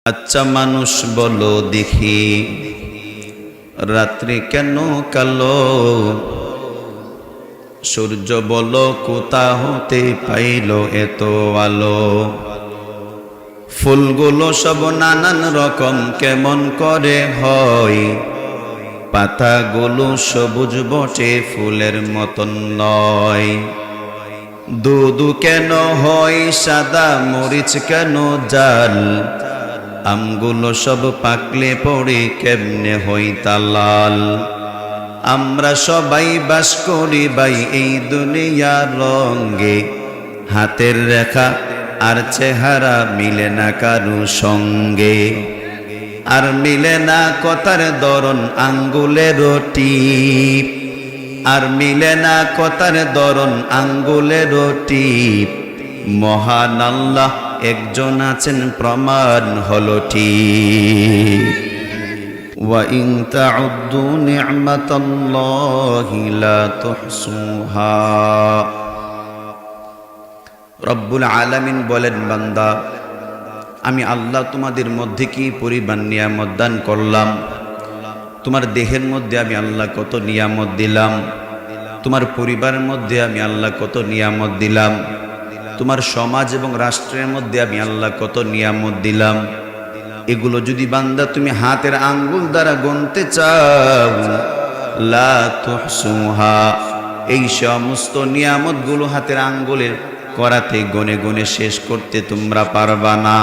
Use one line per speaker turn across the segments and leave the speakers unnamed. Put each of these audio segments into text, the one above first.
আচ্ছা মানুষ বলো দেখি, রাত্রি কেন কালো? সূর্য বলো কোথা হতে পাইল এত আলো? ফুলগুলো সব নানান রকম কেমন করে হয়? পাতাগুলো সবুজ বটে ফুলের মতন নয়। দুধ কেন হয় সাদা, মরিচ কেন জাল? আমগুলো সব পাকলে পড়ে কেমনে হই তা লাল? আমরা সবাই বাস করি ভাই এই দুনিয়ার রঙ্গে, হাতের রেখা আর চেহারা মিলে না কারু সঙ্গে। আর মিলে না কথার ধরন আঙ্গুলের টিপ, আর মিলে না কথার ধরন আঙ্গুলের টিপ। মহান আল্লাহ একজন আছেন প্রমাণ হলো ঠিক। ওয়া ইন তাউদ্দু নি'মাতাল্লাহি লা তুহসুহা। রব্বুল আলামিন বলেন, বান্দা আমি আল্লাহ তোমাদের মধ্যে কি পরিমাণ নিয়ামত দান করলাম। তোমার দেহের মধ্যে আমি আল্লাহ কত নিয়ামত দিলাম, তোমার পরিবারের মধ্যে আমি আল্লাহ কত নিয়ামত দিলাম, তোমার সমাজ এবং রাষ্ট্রের মধ্যে আমি আল্লাহ কত নিয়ামত দিলাম। এগুলো যদি বান্দা তুমি হাতের আঙ্গুল দ্বারা গুনতে চাও, লা তুহসুহা, এই সমস্ত নিয়ামতগুলো হাতের আঙ্গুলের করাতে গনে গনে শেষ করতে তোমরা পারবা না।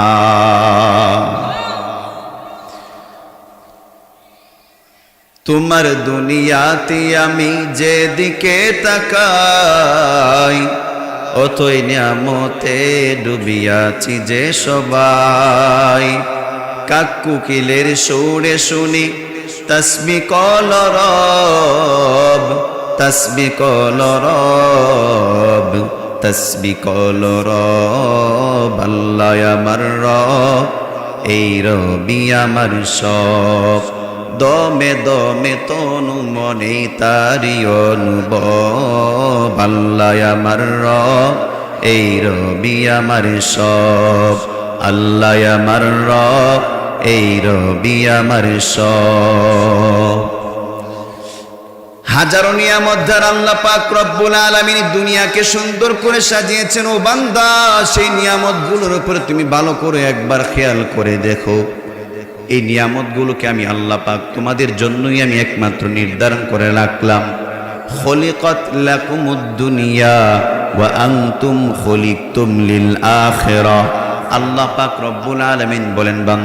তোমার দুনিয়াতে আমি যেদিকে তাকাই, অতই নিয়ামতে ডুবিয়াছি যে সবাই। কাকুকিলের সুরে শুনি তসবিহ কলরব, তসবিহ কলরব, তসবিহ কলরব। আল্লাহ আমার রব, এই রবি আমার সব। দমে দমে তনু মনে তারি অনুভব। আল্লাহ আমার রব, এই রবি আমার সব। আল্লাহ আমার রব, এই রবি আমার সব। হাজারো নিয়ামত দ্বারা আল্লাহ পাক রব্বুল আলামিন দুনিয়াকে সুন্দর করে সাজিয়েছেন। ও বান্দা, সেই নিয়ামতগুলোর উপরে তুমি ভালো করে একবার খেয়াল করে দেখো। এই নিয়ামতগুলোকে আমি আল্লাহ পাক তোমাদের জন্যই আমি একমাত্র নির্ধারণ করে রাখলাম। খলিকাত লাকুমুদ দুনিয়া ওয়া আনতুম খলিকতুম লিল আখিরাহ। আল্লাহ পাক রব্বুল আলামিন বলেন, বান্দা